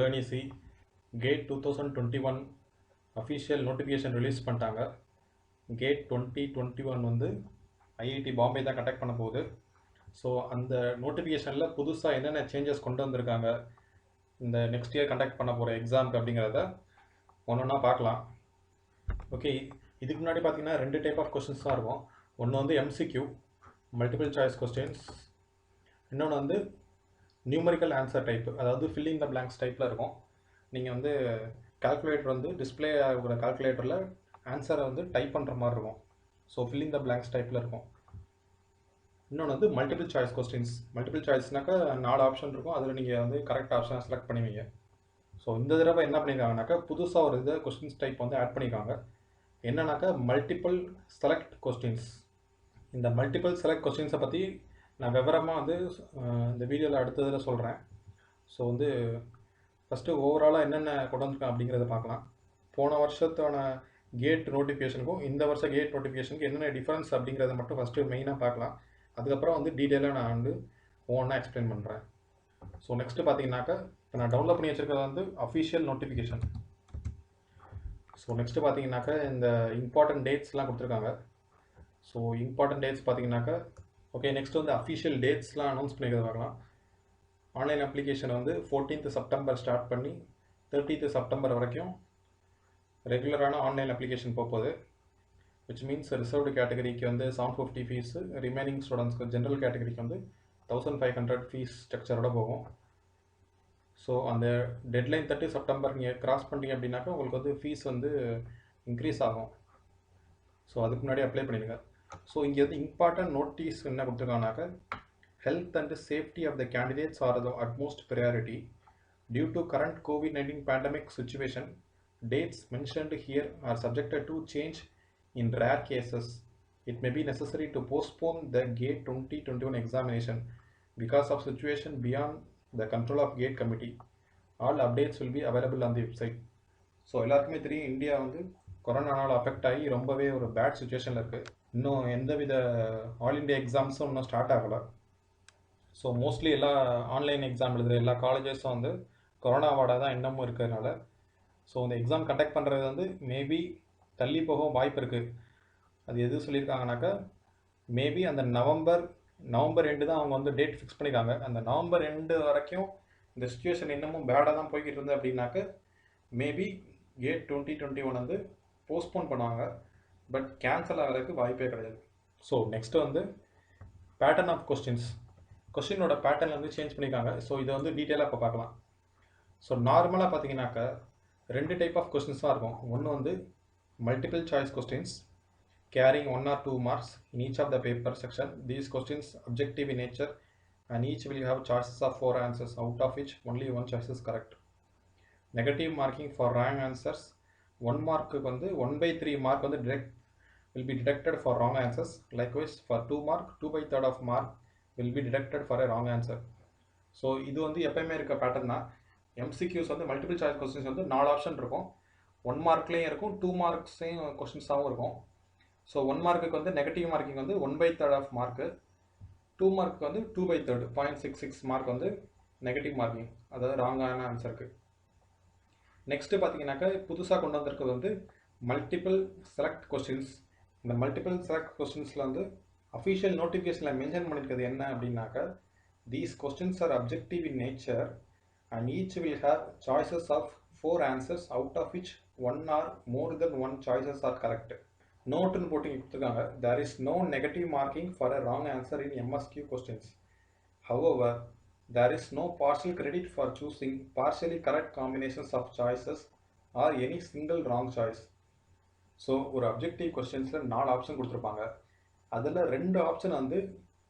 லேர்னிசி gate 2021 official notification release பண்ணிட்டாங்க. Gate 2021 வந்து IIT Bombay தான் கண்டக்ட் பண்ண போகுது. ஸோ அந்த நோட்டிஃபிகேஷனில் புதுசாக என்னென்ன சேஞ்சஸ் கொண்டு வந்திருக்காங்க இந்த நெக்ஸ்ட் இயர் கண்டக்ட் பண்ண போகிற எக்ஸாமுக்கு அப்படிங்கிறத ஒன்றா பார்க்கலாம். ஓகே, இதுக்கு முன்னாடி பார்த்தீங்கன்னா 2 டைப் ஆஃப் கொஸ்டின்ஸ் தான் இருக்கும். ஒன்று வந்து எம்சிக்யூ மல்டிபிள் சாய்ஸ் கொஸ்டின்ஸ், இன்னொன்று வந்து நியூமரிக்கல் ஆன்சர் டைப், அதாவது ஃபில்லிங் த பிளாங்க்ஸ் டைப்பில் இருக்கும். நீங்கள் வந்து கால்குலேட்டர் வந்து டிஸ்பிளே ஆகிற கால்குலேட்டரில் ஆன்சரை வந்து டைப் பண்ணுற மாதிரி இருக்கும். ஸோ ஃபில்லிங் த பிளாங்க்ஸ் டைப்பில் இருக்கும். இன்னொன்று வந்து மல்டிபிள் சாய்ஸ் கொஸ்டின்ஸ். மல்டிபிள் சாய்ஸ்னாக்கா 4 ஆப்ஷன் இருக்கும், அதில் நீங்கள் வந்து கரெக்ட் ஆப்ஷனை செலக்ட் பண்ணுவீங்க. ஸோ இந்த தடவை என்ன பண்ணியிருக்காங்கனாக்கா புதுசாக ஒரு இதை கொஸ்டின்ஸ் டைப் வந்து ஆட் பண்ணியிருக்காங்க. என்னன்னாக்கா மல்டிபிள் செலக்ட் கொஸ்டின்ஸ். இந்த மல்டிபிள் செலக்ட் கொஸ்டின்ஸை பற்றி நான் விவரமாக வந்து இந்த வீடியோவில் அடுத்ததில் சொல்கிறேன். ஸோ வந்து ஃபஸ்ட்டு ஓவராலாக என்னென்ன கொண்டு வந்திருக்கேன் அப்படிங்கிறத பார்க்கலாம். போன வருஷத்தான கேட் நோட்டிஃபிகேஷனுக்கும் இந்த வருஷம் கேட் நோட்டிஃபிகேஷனுக்கு என்னென்ன டிஃப்ரென்ஸ் அப்படிங்கிறத மட்டும் ஃபஸ்ட்டு மெயினாக பார்க்கலாம். அதுக்கப்புறம் வந்து டீட்டெயிலாக நான் வந்து ஒவ்வொன்றா எக்ஸ்பிளைன் பண்ணுறேன். ஸோ நெக்ஸ்ட்டு பார்த்தீங்கன்னாக்கா இப்போ நான் டவுன்லோட் பண்ணி வச்சுருக்கிறது வந்து அஃபிஷியல் நோட்டிஃபிகேஷன். ஸோ நெக்ஸ்ட்டு பார்த்தீங்கன்னாக்கா இந்த இம்பார்ட்டன்ட் டேட்ஸ்லாம் கொடுத்துருக்காங்க. ஸோ இம்பார்ட்டன்ட் டேட்ஸ் பார்த்தீங்கன்னாக்கா ஓகே, நெக்ஸ்ட் வந்து அஃபிஷியல் டேட்ஸ்லாம் அனௌன்ஸ் பண்ணிக்கிறது பார்க்கலாம். ஆன்லைன் அப்ளிகேஷன் வந்து 14th செப்டம்பர் ஸ்டார்ட் பண்ணி 30th செப்டம்பர் வரைக்கும் ரெகுலரான ஆன்லைன் அப்ளிகேஷன் போகுது. விச் மீன்ஸ் ரிசர்வ்டு கேட்டகரிக்கு வந்து 750 ஃபீஸு, ரிமைனிங் ஸ்டூடெண்ட்ஸ்க்கு ஜென்ரல் கேட்டகரிக்கு வந்து 1500 ஃபீஸ் ஸ்ட்ரக்சரோட போகும். ஸோ அந்த டெட்லைன் 30 செப்டம்பர் நீங்கள் கிராஸ் பண்ணிட்டீங்க அப்படின்னாக்கா உங்களுக்கு வந்து ஃபீஸ் வந்து இன்க்ரீஸ் ஆகும். ஸோ அதுக்கு முன்னாடி அப்ளை பண்ணிடுங்க. ஸோ இங்கே வந்து இம்பார்ட்டன்ட் நோட்டீஸ் என்ன கொடுத்துருக்காங்கனாக்கா health and safety of the candidates are the utmost priority due to current COVID-19 pandemic situation. Dates mentioned here are subjected to change in rare cases. It may be necessary to postpone the GATE 2021 examination because of situation beyond the control of GATE committee. All updates will be available on the website. So எல்லாருக்குமே தெரியும் India வந்து கொரோனானால் affect ஆகி ரொம்பவே ஒரு bad சுச்சுவேஷனில் இருக்குது. இன்னும் எந்தவித ஆல் இண்டியா எக்ஸாம்ஸும் இன்னும் ஸ்டார்ட் ஆகலை. ஸோ மோஸ்ட்லி எல்லா ஆன்லைன் எக்ஸாம் எழுதுகிற எல்லா காலேஜஸும் வந்து கொரோனாவோட தான் இன்னமும் இருக்கிறதுனால ஸோ இந்த எக்ஸாம் கண்டக்ட் பண்ணுறது வந்து மேபி தள்ளி போக வாய்ப்பு இருக்குது. அது எது சொல்லியிருக்காங்கனாக்கா மேபி அந்த நவம்பர் எண்டு தான் அவங்க வந்து டேட் ஃபிக்ஸ் பண்ணியிருக்காங்க. அந்த நவம்பர் எண்டு வரைக்கும் இந்த சுச்சுவேஷன் இன்னமும் பேடாக தான் போய்கிட்டு இருந்தது அப்படின்னாக்க மேபி கேட் 2021 வந்து போஸ்ட்போன் பண்ணுவாங்க. பட் கேன்சல் ஆகிறதுக்கு வாய்ப்பே கிடையாது. ஸோ நெக்ஸ்ட்டு வந்து பேட்டர்ன் ஆஃப் கொஸ்டினோட பேட்டர்ன் வந்து சேஞ்ச் பண்ணியிருக்காங்க. ஸோ இதை வந்து டீட்டெயிலாக இப்போ பார்க்கலாம். ஸோ நார்மலாக பார்த்தீங்கன்னாக்கா 2 டைப் ஆஃப் கொஸ்டின்ஸ் தான் இருக்கும். ஒன்று வந்து multiple choice questions carrying 1 or 2 marks in each of the paper section. These questions objective in nature and each will have choices of 4 answers, out of which only 1 choice is correct. Negative marking for wrong answers. 1 mark வந்து 1/3 mark வந்து will be deducted for wrong answers. Likewise for 2 mark 2/3 of mark will be deducted for a wrong answer. So இது வந்து எப்பயுமே இருக்க pattern தான். MCQs வந்து multiple choice questions வந்து 4 option இருக்கும். 1 மார்க்லேயும் இருக்கும், 2 மார்க்ஸையும் கொஸ்டின்ஸாகவும் இருக்கும். ஸோ 1 மார்க்குக்கு வந்து நெகட்டிவ் மார்க்கிங் வந்து 1/3 ஆஃப் மார்க்கு, 2 மார்க்கு வந்து 2/3 0.66 மார்க் வந்து நெகட்டிவ் மார்க்கிங், அதாவது ராங்கான ஆன்சருக்கு. நெக்ஸ்ட்டு பார்த்தீங்கன்னாக்கா புதுசாக கொண்டு வந்திருக்கிறது வந்து மல்டிபிள் செலக்ட் கொஸ்டின்ஸ். இந்த மல்டிபிள் செலக்ட் கொஸ்டின்ஸில் வந்து அஃபிஷியல் நோட்டிஃபிகேஷனில் மென்ஷன் பண்ணியிருக்கிறது என்ன அப்படின்னாக்கா these questions are objective in nature and each will have choices of 4 answers, out of which 1 or more than 1 choices are correct. நோட்டுன்னு போட்டு கொடுத்துருக்காங்க. there is no negative marking for a wrong answer in MSQ questions. However, there is no partial credit for choosing partially correct combinations of choices or any single wrong choice. So ஒரு objective கொஸ்டின்ஸில் 4 option கொடுத்துருப்பாங்க. அதில் 2 option வந்து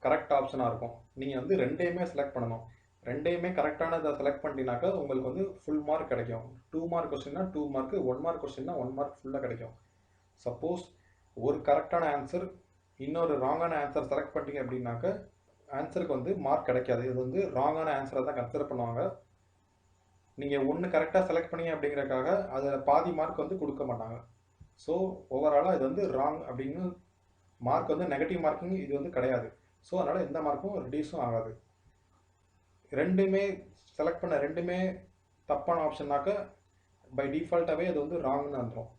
correct ஆப்ஷனாக இருக்கும். நீங்கள் வந்து 2யுமே select பண்ணணும். 2யுமே கரெக்டானதை select பண்ணிட்டீங்கனாக்கா உங்களுக்கு வந்து ஃபுல் மார்க் கிடைக்கும். 2 மார்க் கொஸ்டின்னா 2 மார்க்கு, 1 மார்க் கொஸ்டின்னா 1 மார்க் ஃபுல்லாக கிடைக்கும். சப்போஸ் ஒரு கரெக்டான ஆன்சர் இன்னொரு ராங்கான ஆன்சர் செலக்ட் பண்ணிட்டீங்க அப்படின்னாக்கா ஆன்சருக்கு வந்து மார்க் கிடைக்காது. இது வந்து ராங்கான ஆன்சரை தான் கன்சிடர் பண்ணுவாங்க. நீங்கள் ஒன்று கரெக்டாக செலக்ட் பண்ணீங்க அப்படிங்கிறக்காக அதில் பாதி மார்க் வந்து கொடுக்க மாட்டாங்க. ஸோ ஓவராலாக இது வந்து ராங் அப்படின்னு மார்க் வந்து நெகட்டிவ் மார்க்கிங் இது வந்து கிடையாது. ஸோ அதனால் எந்த மார்க்கும் ரிடியூஸும் ஆகாது. 2மே செலக்ட் பண்ண 2மே தப்பான ஆப்ஷன்னாக்க பை டிஃபால்ட்டாகவே அது வந்து ராங்னு வந்துடும்.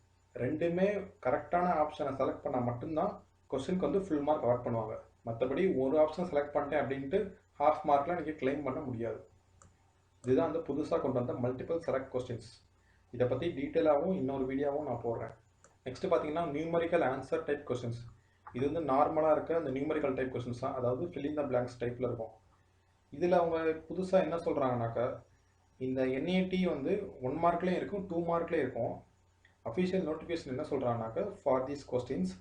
ரெண்டுமே கரெக்டான ஆப்ஷனை செலக்ட் பண்ணால் மட்டும்தான் கொஸ்டினுக்கு வந்து ஃபுல் மார்க் அவார்ட் பண்ணுவாங்க. மற்றபடி ஒரு ஆப்ஷன் செலக்ட் பண்ணிட்டேன் அப்படின்ட்டு ஹாஃப் மார்க்லாம் நீங்கள் கிளைம் பண்ண முடியாது. இதுதான் வந்து புதுசாக கொண்டு வந்த மல்டிபிள் செலக்ட் கொஸ்டின்ஸ். இதை பற்றி டீட்டெயிலாகவும் இன்னொரு வீடியோவும் நான் போடுறேன். நெக்ஸ்ட்டு பார்த்தீங்கன்னா நியூமரிக்கல் ஆன்சர் டைப் கொஸ்டின்ஸ். இது வந்து நார்மலாக இருக்க அந்த நியூமரிக்கல் டைப் கொஸ்டின்ஸ் தான், அதாவது ஃபில்லிங் த பிளாங்க்ஸ் டைப்பில் இருக்கும். இதில் அவங்க புதுசாக என்ன சொல்கிறாங்கனாக்கா, இந்த NAT வந்து 1 மார்க்லேயும் இருக்கும் 2 மார்க்லேயும் இருக்கும். அஃபிஷியல் நோட்டிஃபிகேஷன் என்ன சொல்கிறாங்கனாக்கா, for these questions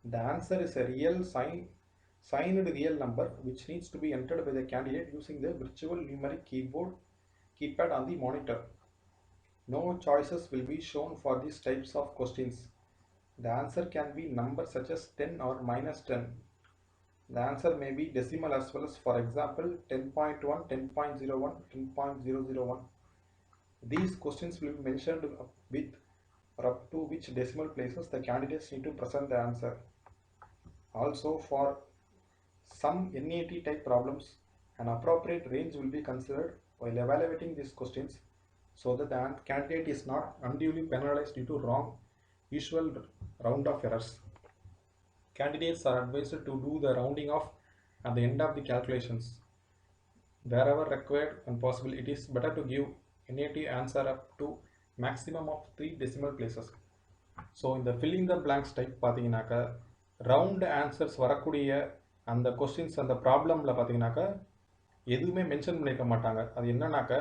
the answer is a real signed real number which needs to be entered by the candidate using the virtual numeric keypad on the monitor. No choices will be shown for these types of questions. The answer can be numbers such as 10 or -10. The answer may be decimal as well as, for example, 10.1, 10.01, 10.001. These questions will be mentioned with or up to which decimal places the candidates need to present the answer. Also, for some NAT type problems, an appropriate range will be considered while evaluating these questions so that the candidate is not unduly penalized due to wrong usual round of errors. Candidates are advised to do the rounding off at the end of the calculations. Wherever required and possible, it is better to give NAT answer up to maximum of 3 decimal places. So in the filling the blanks type பார்த்தீங்கன்னாக்கா round answers வரக்கூடிய அந்த questions அந்த ப்ராப்ளமில் பார்த்தீங்கன்னாக்கா எதுவுமே mention பண்ணியிருக்க மாட்டாங்க. அது என்னன்னாக்கா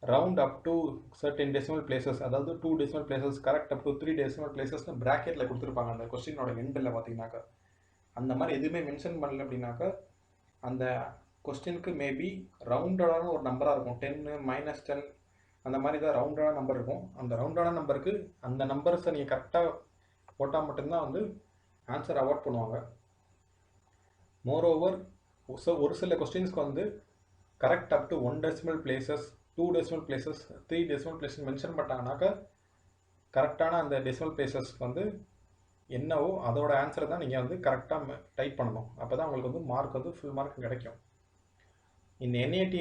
round up to certain decimal places, அதாவது 2 decimal places, correct up to 3 decimal பிளேசஸ்னு ப்ராக்கெட்டில் கொடுத்துருப்பாங்க அந்த கொஸ்டினோட எண்டில் பார்த்தீங்கன்னாக்கா. அந்த மாதிரி எதுவுமே மென்ஷன் பண்ணல அப்படின்னாக்கா அந்த கொஸ்டினுக்கு மேபி ரவுண்டடான ஒரு நம்பராக இருக்கும், 10 -10 அந்த மாதிரி தான் ரவுண்டான நம்பர் இருக்கும். அந்த ரவுண்டான நம்பருக்கு அந்த நம்பர்ஸை நீங்கள் கரெக்டாக போட்டால் மட்டும்தான் வந்து ஆன்சர் அவார்ட் பண்ணுவாங்க. மோரோவர் ஒரு சில கொஸ்டின்ஸ்க்கு வந்து correct up to 1 decimal places, 2 decimal places, 3 decimal places mention பண்ணிட்டாங்கனாக்கா கரெக்டான அந்த டெசிமல் பிளேசஸ்க்கு வந்து என்னவோ அதோட ஆன்சரை தான் நீங்கள் வந்து கரெக்டாக டைப் பண்ணணும். அப்போ தான் உங்களுக்கு வந்து மார்க் வந்து ஃபுல் மார்க் கிடைக்கும். இந்த NAT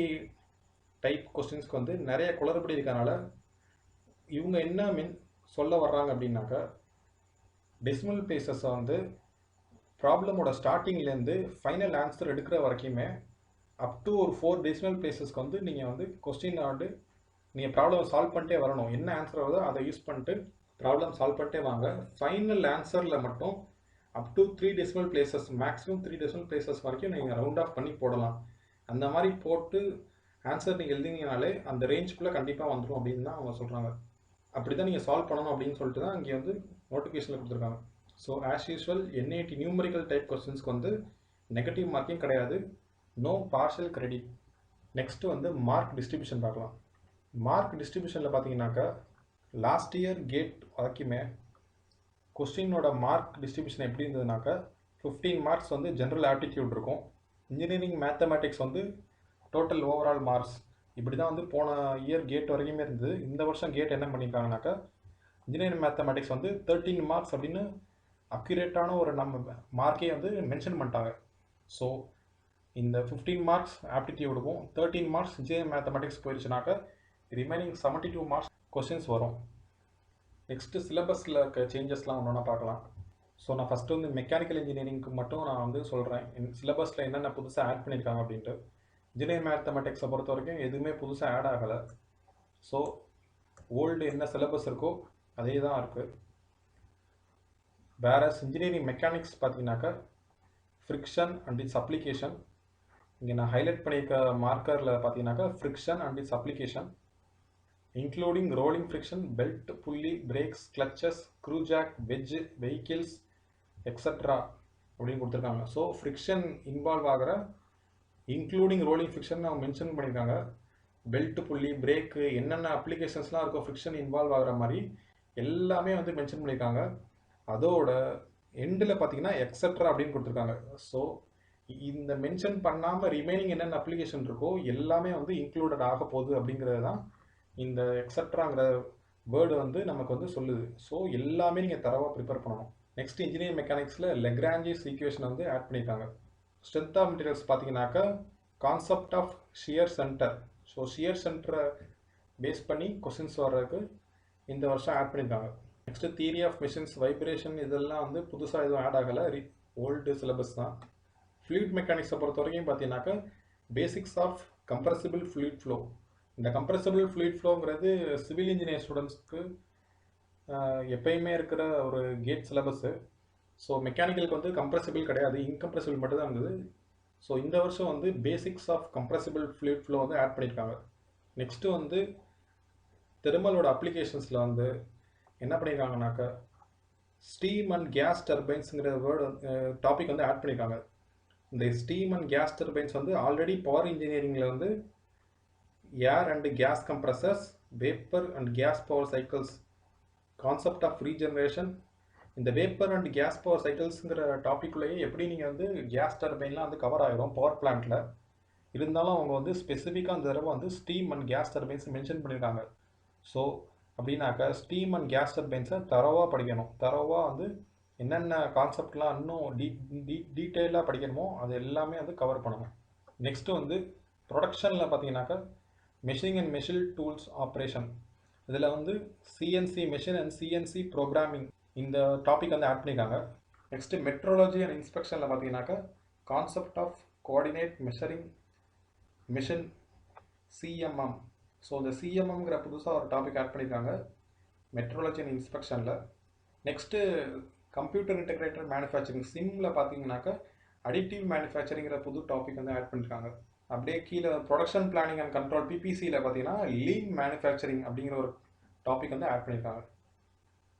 டைப் கொஸ்டின்ஸ்க்கு வந்து நிறைய குளறுபடி இருக்கனால இவங்க என்ன சொல்ல வர்றாங்க அப்படின்னாக்கா, டெசிமல் பிளேசஸை வந்து ப்ராப்ளமோட ஸ்டார்டிங்லேருந்து ஃபைனல் ஆன்சர் எடுக்கிற வரைக்குமே அப் டு ஒரு 4 டெசிமல் பிளேசஸ்க்கு வந்து நீங்கள் வந்து கொஸ்டின் ஆண்டு நீங்கள் ப்ராப்ளம் சால்வ் பண்ணிட்டே வரணும். என்ன ஆன்சர் வருதோ அதை யூஸ் பண்ணிட்டு ப்ராப்ளம் சால்வ் பண்ணிட்டே வாங்க. ஃபைனல் ஆன்சரில் மட்டும் அப் to 3 decimal places, maximum 3 decimal places வரைக்கும் நீங்கள் ரவுண்ட் ஆஃப் பண்ணி போடலாம். அந்த மாதிரி போட்டு ஆன்சர் நீங்கள் எழுதிங்கனாலே அந்த ரேஞ்சுக்குள்ளே கண்டிப்பாக வந்துடும் அப்படின்னு தான் அவங்க சொல்கிறாங்க. அப்படி தான் நீங்கள் சால்வ் பண்ணணும் அப்படின்னு சொல்லிட்டு தான் இங்கே வந்து நோட்டிஃபிகேஷனில் கொடுத்துருக்காங்க. So as usual NAT numerical type கொஸ்டின்ஸ்க்கு வந்து நெகட்டிவ் மார்க்கிங் கிடையாது, நோ பார்ஷியல் கிரெடிட். நெக்ஸ்ட்டு வந்து மார்க் டிஸ்ட்ரிபியூஷன் பார்க்கலாம். மார்க் டிஸ்ட்ரிபியூஷனில் பார்த்தீங்கன்னாக்கா லாஸ்ட் இயர் கேட் வரைக்குமே கொஸ்டினோட மார்க் டிஸ்ட்ரிபியூஷன் எப்படி இருந்ததுனாக்கா 15 மார்க்ஸ் வந்து ஜென்ரல் ஆப்டிடியூட் இருக்கும். இன்ஜினியரிங் மேத்தமேட்டிக்ஸ் வந்து டோட்டல் ஓவரால் மார்க்ஸ் இப்படி தான் வந்து போன இயர் கேட் வரைக்குமே இருந்தது. இந்த வருஷம் கேட் என்ன பண்ணியிருக்காங்கனாக்கா இன்ஜினியரிங் மேத்தமேட்டிக்ஸ் வந்து 13 மார்க்ஸ் அப்படின்னு அக்யூரேட்டான ஒரு நம்ம மார்க்கே வந்து மென்ஷன் பண்ணிட்டாங்க. ஸோ இந்த 15 மார்க்ஸ் ஆப்டிடியூடுக்கும் 13 மார்க்ஸ் இன்ஜினியரிங் மேத்தமேட்டிக்ஸ் போயிடுச்சுனாக்கா ரிமைனிங் 72 மார்க்ஸ் கொஸ்டின்ஸ் வரும். நெக்ஸ்ட்டு சிலபஸில் இருக்க சேஞ்சஸ்லாம் ஒன்றா பார்க்கலாம். ஸோ நான் ஃபஸ்ட்டு வந்து மெக்கானிக்கல் இன்ஜினியரிங்க்கு மட்டும் நான் வந்து சொல்கிறேன் சிலபஸில் என்னென்ன புதுசாக ஆட் பண்ணியிருக்காங்க அப்படின்ட்டு. இன்ஜினியரிங் மேத்தமேட்டிக்ஸை பொறுத்த வரைக்கும் எதுவுமே புதுசாக ஆட் ஆகலை. ஸோ ஓல்டு என்ன சிலபஸ் இருக்கோ அதே தான் இருக்குது. வேறு இன்ஜினியரிங் மெக்கானிக்ஸ் பார்த்தீங்கன்னாக்கா ஃப்ரிக்ஷன் அண்ட் இட்ஸ் அப்ளிகேஷன், இங்கே நான் ஹைலைட் பண்ணியிருக்க மார்க்கரில் பார்த்தீங்கன்னாக்கா friction and its application including rolling friction, belt, pulley, brakes, clutches, screw jack, wedge, vehicles extra அப்படின்னு கொடுத்துருக்காங்க. ஸோ ஃப்ரிக்ஷன் இன்வால்வ் ஆகிற இன்க்ளூடிங் ரோலிங் ஃப்ரிக்ஷன் அவங்க மென்ஷன் பண்ணியிருக்காங்க. பெல்ட், புல்லி, பிரேக்கு என்னென்ன அப்ளிகேஷன்ஸ்லாம் இருக்கோ ஃப்ரிக்ஷன் இன்வால்வ் ஆகிற மாதிரி எல்லாமே வந்து மென்ஷன் பண்ணியிருக்காங்க. அதோட எண்டில் பார்த்தீங்கன்னா எக்ஸட்ரா அப்படின்னு கொடுத்துருக்காங்க. ஸோ இந்த மென்ஷன் பண்ணாமல் ரிமைனிங் என்னென்ன அப்ளிகேஷன் இருக்கோ எல்லாமே வந்து இன்க்ளூடட் ஆக போகுது அப்படிங்கிறது தான் இந்த எக்ஸட்ராங்கிற வேர்டு வந்து நமக்கு வந்து சொல்லுது. ஸோ எல்லாமே நீங்கள் தரவாக ப்ரிப்பேர் பண்ணணும். நெக்ஸ்ட் இன்ஜினியரிங் மெக்கானிக்ஸில் லெக்ராஞ்சிஸ் ஈக்குவேஷன் வந்து ஆட் பண்ணியிருக்காங்க. ஸ்ட்ரென்த் ஆஃப் மெட்டீரியல்ஸ் பார்த்தீங்கன்னாக்கா concept of shear centre. So shear சென்டரை பேஸ் பண்ணி கொஸ்டின்ஸ் வர்றதுக்கு இந்த வருஷம் ஆட் பண்ணியிருக்காங்க. Next theory of machines, vibration இதெல்லாம் வந்து புதுசாக எதுவும் ஆட் ஆகலை, ஓல்டு சிலபஸ் தான். ஃப்ளூயிட் மெக்கானிக்ஸை பொறுத்த வரைக்கும் பார்த்தீங்கன்னாக்கா basics of compressible fluid flow. இந்த கம்ப்ரெசிபிள் ஃப்ளூயிட் ஃப்ளோங்கிறது சிவில் இன்ஜினியர் ஸ்டூடெண்ட்ஸ்க்கு எப்பயுமே இருக்கிற ஒரு கேட் சிலபஸ்ஸு. ஸோ மெக்கானிக்கலுக்கு வந்து கம்ப்ரெசிபிள் கிடையாது, இன்கம்ப்ரெசிபிள் மட்டும் தான் இருந்தது. ஸோ இந்த வருஷம் வந்து basics of compressible fluid flow வந்து ஆட் பண்ணியிருக்காங்க. நெக்ஸ்ட்டு வந்து தெர்மலோட அப்ளிகேஷன்ஸில் வந்து என்ன பண்ணியிருக்காங்கனாக்கா ஸ்டீம் அண்ட் கேஸ் டர்பைன்ஸுங்கிற டாபிக் வந்து ஆட் பண்ணியிருக்காங்க. இந்த ஸ்டீம் அண்ட் கேஸ் டர்பைன்ஸ் வந்து ஆல்ரெடி பவர் இன்ஜினியரிங்கில் வந்து air and gas compressors, vapour and gas power cycles, concept of regeneration, இந்த வேப்பர் அண்ட் கேஸ் பவர் சைக்கிள்ஸுங்கிற டாப்பிக்குள்ளேயே எப்படி நீங்கள் வந்து கேஸ் டர்பைன்லாம் வந்து கவர் ஆகிரும் பவர் பிளான்ட்டில். இருந்தாலும் அவங்க வந்து ஸ்பெசிஃபிக்காக அந்த தடவை வந்து steam and gas turbines mention பண்ணியிருக்காங்க. ஸோ அப்படின்னாக்கா ஸ்டீம் அண்ட் கேஸ் டர்பைன்ஸை தரோவாக படிக்கணும். தரோவாக வந்து என்னென்ன கான்செப்ட்லாம் இன்னும் டீட்டெயிலாக படிக்கணுமோ அது எல்லாமே வந்து கவர் பண்ணணும். நெக்ஸ்ட்டு வந்து ப்ரொடக்ஷனில் பார்த்தீங்கன்னாக்கா machining and machine tools operation, இதில் வந்து CNC machine and CNC programming இந்த டாபிக் வந்து ஆட் பண்ணியிருக்காங்க. நெக்ஸ்ட்டு மெட்ரோலஜி அண்ட் இன்ஸ்பெக்ஷனில் பார்த்தீங்கன்னாக்கா concept of coordinate measuring machine CMM. So இந்த சிஎம்எம்ங்கிற புதுசாக ஒரு டாபிக் ஆட் பண்ணியிருக்காங்க மெட்ரோலஜி அண்ட் இன்ஸ்பெக்ஷனில். நெக்ஸ்ட்டு கம்ப்யூட்டர் இன்டெகிரேட்டட் மேனுஃபேக்சரிங் சிம்மில் பார்த்தீங்கன்னாக்கா அடிட்டிவ் மேனுஃபேக்சரிங்கிற புது டாபிக் வந்து ஆட் பண்ணியிருக்காங்க. அப்படியே கீழே ப்ரொடக்ஷன் பிளானிங் அண்ட் கண்ட்ரோல் பிபிசியில் பார்த்தீங்கன்னா லீன் மேனுஃபேக்சரிங் அப்படிங்கிற ஒரு டாபிக் வந்து ஆட் பண்ணியிருக்காங்க.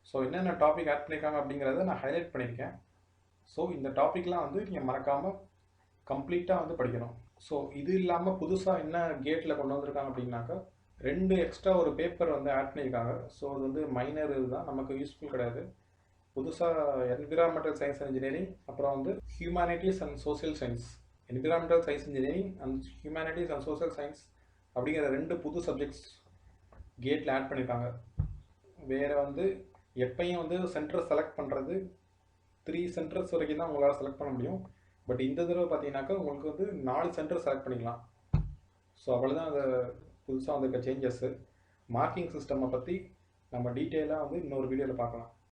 ஸோ என்னென்ன டாபிக் ஆட் பண்ணியிருக்காங்க அப்படிங்கிறத நான் ஹைலைட் பண்ணியிருக்கேன். ஸோ இந்த டாப்பிக்லாம் வந்து நீங்கள் மறக்காமல் கம்ப்ளீட்டாக வந்து படிக்கணும். ஸோ இது இல்லாமல் புதுசாக என்ன கேட்டில் கொண்டு வந்திருக்காங்க அப்படின்னாக்கா 2 எக்ஸ்ட்ரா ஒரு பேப்பர் வந்து ஆட் பண்ணியிருக்காங்க. ஸோ அது வந்து மைனர் இதுதான், நமக்கு யூஸ்ஃபுல் கிடையாது. புதுசாக என்விரான்மெண்டல் சயின்ஸ் அண்ட் இன்ஜினியரிங், அப்புறம் வந்து humanities and social science, environmental science engineering and humanities and social science அப்படிங்கிற 2 புது சப்ஜெக்ட்ஸ் கேட்டில் ஆட் பண்ணியிருக்காங்க. வேறு வந்து எப்பயும் வந்து சென்டர் செலக்ட் பண்ணுறது 3 சென்டர்ஸ் வரைக்கும் தான் உங்களால் செலக்ட் பண்ண முடியும். பட் இந்த தடவை பார்த்தீங்கன்னாக்கா உங்களுக்கு வந்து 4 சென்டர் செலக்ட் பண்ணிக்கலாம். ஸோ அவ்வளோதான் அந்த புதுசாக வந்திருக்க சேஞ்சஸ்ஸு. மார்க்கிங் சிஸ்டமை பற்றி நம்ம டீட்டெயிலாக வந்து இன்னொரு வீடியோவில் பார்க்கலாம்.